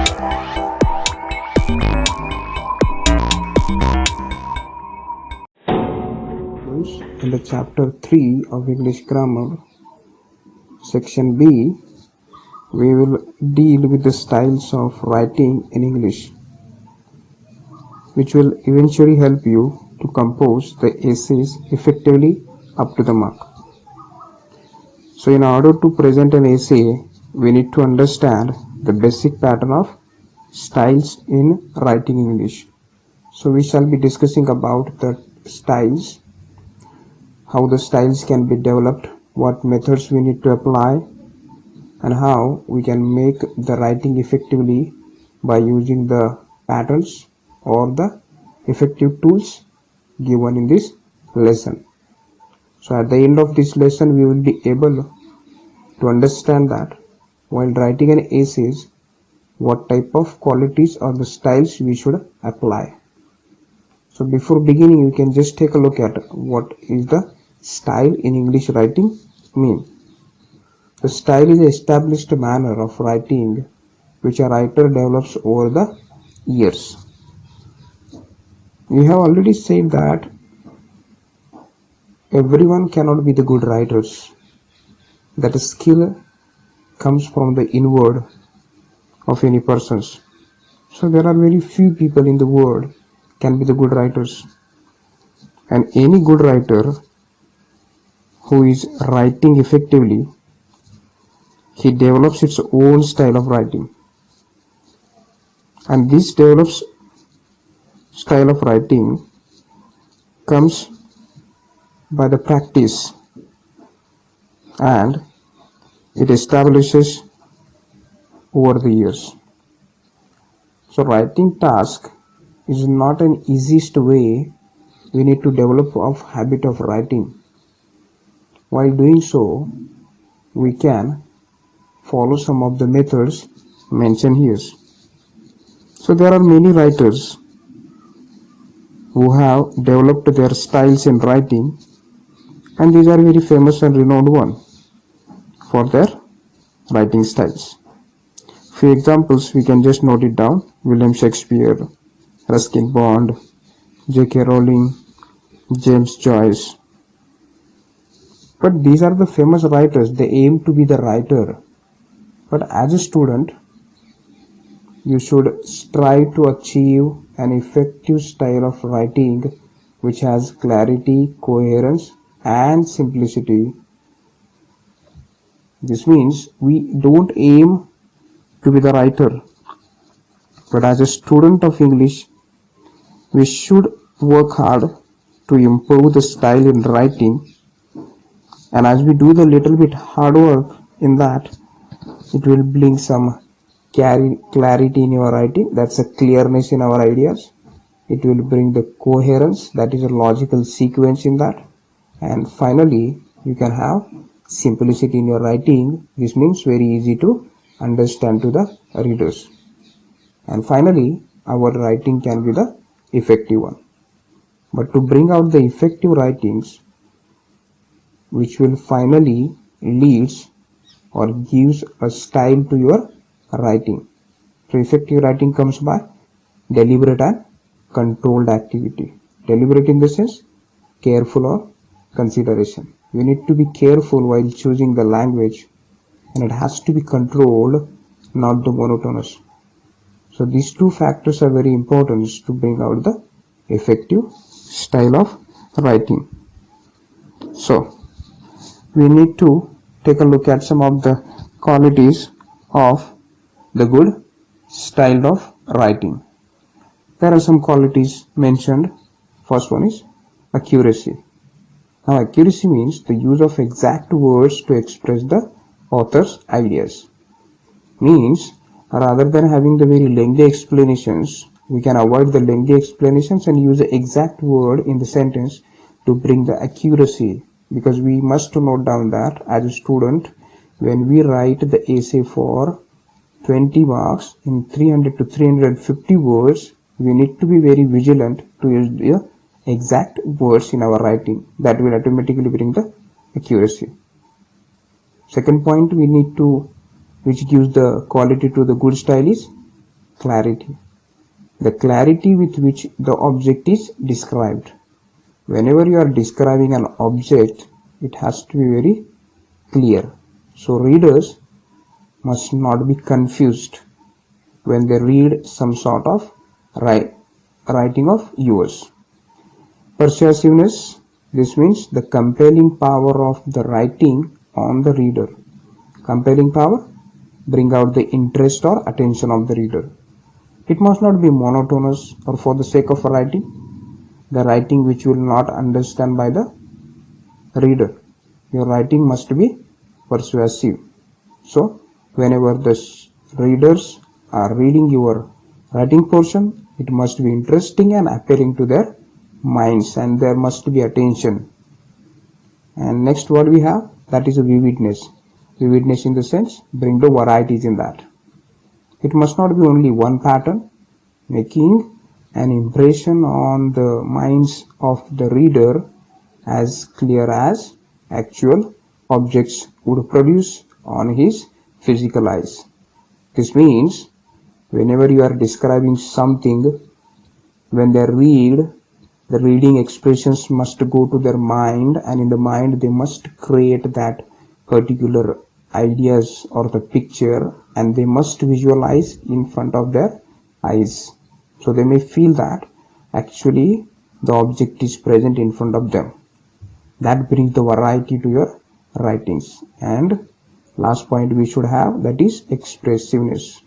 In the chapter 3 of English grammar, section B, we will deal with the styles of writing in English, which will eventually help you to compose the essays effectively up to the mark. So in order to present an essay, we need to understand the basic pattern of styles in writing English. So we shall be discussing about the styles, how the styles can be developed, what methods we need to apply, and how we can make the writing effectively by using the patterns or the effective tools given in this lesson. So at the end of this lesson, we will be able to understand that while writing an essay, what type of qualities or the styles we should apply. So before beginning, you can just take a look at what is the style in English writing mean. The style is an established manner of writing which a writer develops over the years. We have already said that everyone cannot be the good writers. That skill comes from the inward of any persons. So there are very few people in the world can be the good writers. And any good writer who is writing effectively, he develops its own style of writing. And this develops style of writing comes by the practice, and it establishes over the years. So writing task is not an easiest way we need to develop a habit of writing. While doing so, we can follow some of the methods mentioned here. So there are many writers who have developed their styles in writing, and these are very famous and renowned ones for their writing styles. Few examples we can just note it down: William Shakespeare, Ruskin Bond, J.K. Rowling, James Joyce. But these are the famous writers. They aim to be the writer. But as a student, you should strive to achieve an effective style of writing which has clarity, coherence, and simplicity. This means we don't aim to be the writer, but as a student of English, we should work hard to improve the style in writing, and as we do the little bit hard work in that, it will bring some clarity in your writing, that's a clearness in our ideas. It will bring the coherence, that is a logical sequence in that, and finally you can have simplicity in your writing. This means very easy to understand to the readers, and finally our writing can be the effective one. But to bring out the effective writings which will finally leads or gives a style to your writing. So effective writing comes by deliberate and controlled activity. Deliberate in the sense careful or consideration. We need to be careful while choosing the language, and it has to be controlled, not the monotonous. So these two factors are very important to bring out the effective style of writing. So we need to take a look at some of the qualities of the good style of writing. There are some qualities mentioned. First one is accuracy. Now accuracy means the use of exact words to express the author's ideas. Means rather than having the very lengthy explanations, we can avoid the lengthy explanations and use the exact word in the sentence to bring the accuracy, because we must note down that as a student, when we write the essay for 20 marks in 300 to 350 words, we need to be very vigilant to use the exact words in our writing. That will automatically bring the accuracy. Second point we need to, which gives the quality to the good style, is clarity. The clarity with which the object is described. Whenever you are describing an object, it has to be very clear. So readers must not be confused when they read some sort of writing of yours. Persuasiveness, this means the compelling power of the writing on the reader. Compelling power, bring out the interest or attention of the reader. It must not be monotonous or for the sake of the writing which will not understand by the reader. Your writing must be persuasive. So, whenever the readers are reading your writing portion, it must be interesting and appealing to their minds, and there must be attention. And next what we have, that is a vividness. Vividness in the sense, bring the varieties in that. It must not be only one pattern, making an impression on the minds of the reader as clear as actual objects would produce on his physical eyes. This means whenever you are describing something, when they read, the reading expressions must go to their mind, and in the mind they must create that particular ideas or the picture, and they must visualize in front of their eyes. So they may feel that actually the object is present in front of them. That brings the variety to your writings. And last point we should have, that is expressiveness.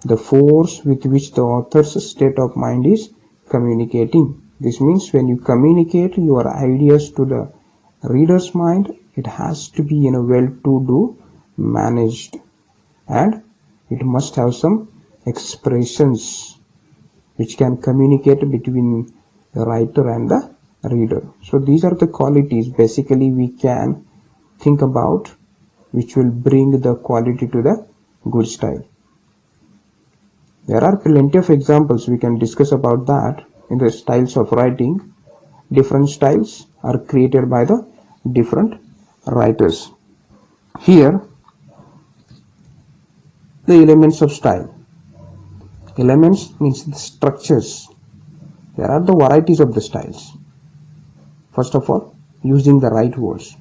The force with which the author's state of mind is communicating. This means when you communicate your ideas to the reader's mind, it has to be in a well-to-do managed, and it must have some expressions which can communicate between the writer and the reader. So these are the qualities basically we can think about which will bring the quality to the good style. There are plenty of examples we can discuss about that in the styles of writing. Different styles are created by the different writers. Here, the elements of style. Elements means the structures. There are the varieties of the styles. First of all, using the right words.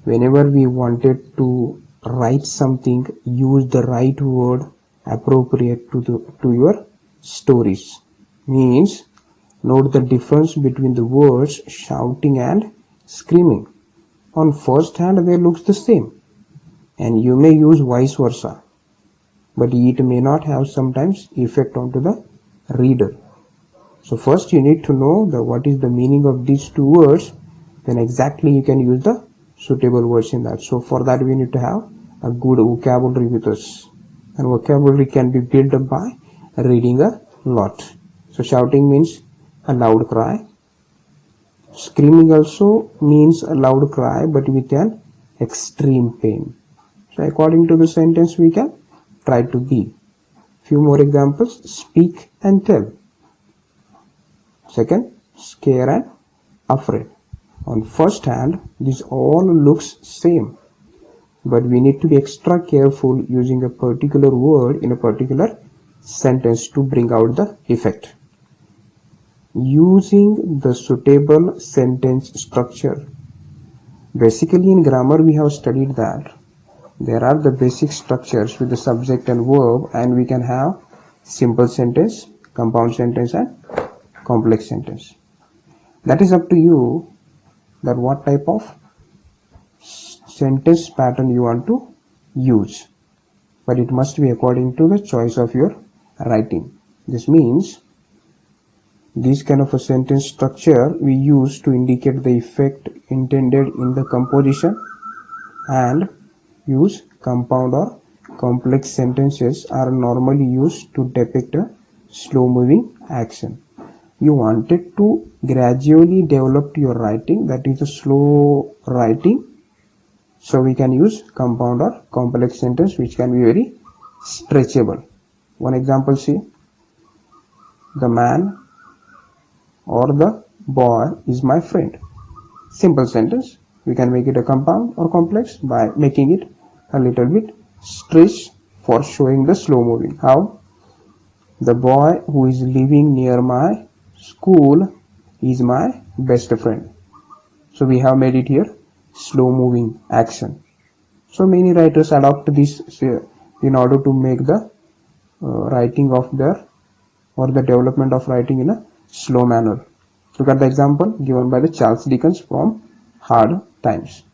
Whenever we wanted to write something, use the right word appropriate to your stories. Means, note the difference between the words shouting and screaming. On first hand, they look the same, and you may use vice versa, but it may not have sometimes effect onto the reader. So first you need to know what is the meaning of these two words, then exactly you can use the suitable words in that. So for that we need to have a good vocabulary with us, and vocabulary can be built up by reading a lot. So shouting means a loud cry. Screaming also means a loud cry but with an extreme pain. So according to the sentence we can try to give. Few more examples. Speak and tell. Second, scare and afraid. On first hand, this all looks same, but we need to be extra careful using a particular word in a particular sentence to bring out the effect. Using the suitable sentence structure. Basically in grammar we have studied that there are the basic structures with the subject and verb, and we can have simple sentence, compound sentence and complex sentence. That is up to you that what type of sentence pattern you want to use, but it must be according to the choice of your writing. This means this kind of a sentence structure we use to indicate the effect intended in the composition, and use compound or complex sentences are normally used to depict a slow moving action. You wanted to gradually develop your writing, that is a slow writing, so we can use compound or complex sentence which can be very stretchable. One example, see, the man or the boy is my friend. Simple sentence. We can make it a compound or complex by making it a little bit stretched for showing the slow moving. How? The boy who is living near my school is my best friend. So we have made it here slow moving action. So many writers adopt this in order to make the writing of their or the development of writing in a slow manner. Look at the example given by the Charles Dickens from Hard Times.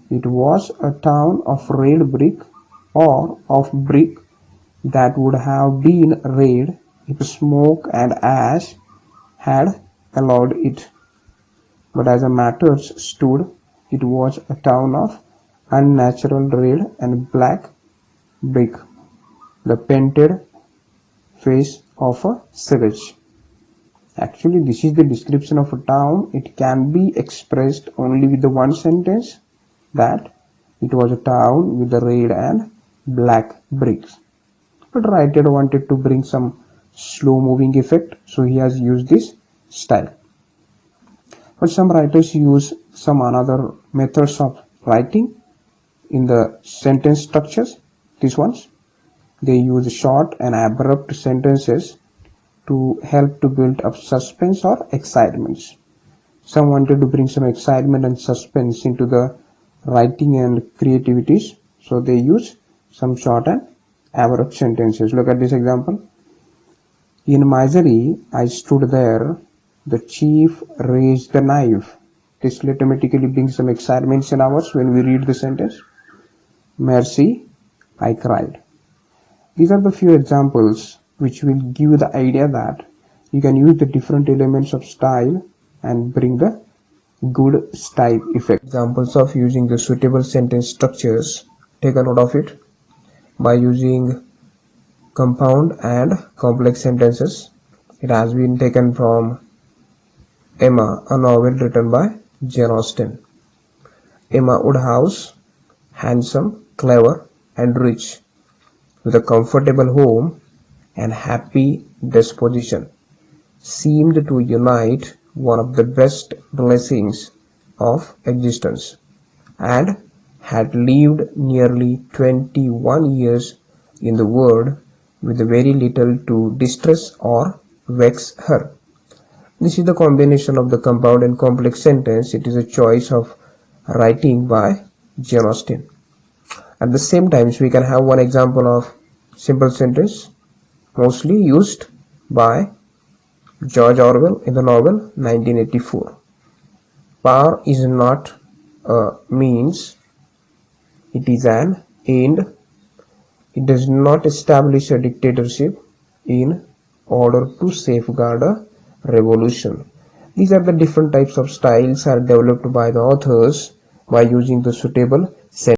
It was a town of red brick or of brick that would have been red if smoke and ash had allowed it. But as matters stood, it was a town of unnatural red and black brick, the painted face of a savage. Actually, this is the description of a town. It can be expressed only with the one sentence, that it was a town with the red and black bricks. But writer wanted to bring some slow moving effect, so he has used this style. But some writers use some another methods of writing in the sentence structures. These ones, they use short and abrupt sentences to help to build up suspense or excitements. Some wanted to bring some excitement and suspense into the writing and creativities, so they use some short and abrupt sentences. Look at this example. In misery, I stood there. The chief raised the knife. This automatically brings some excitement in ours when we read the sentence. Mercy, I cried. These are the few examples which will give you the idea that you can use the different elements of style and bring the good style effect. Examples of using the suitable sentence structures. Take a note of it by using compound and complex sentences. It has been taken from Emma, a novel written by Jane Austen. Emma Woodhouse, handsome, clever, and rich, with a comfortable home and happy disposition, seemed to unite one of the best blessings of existence, and had lived nearly 21 years in the world with very little to distress or vex her. This is the combination of the compound and complex sentence. It is a choice of writing by Jane Austen. At the same time, we can have one example of simple sentence mostly used by George Orwell in the novel 1984. Power is not a means, it is an end. It does not establish a dictatorship in order to safeguard a revolution. These are the different types of styles are developed by the authors by using the suitable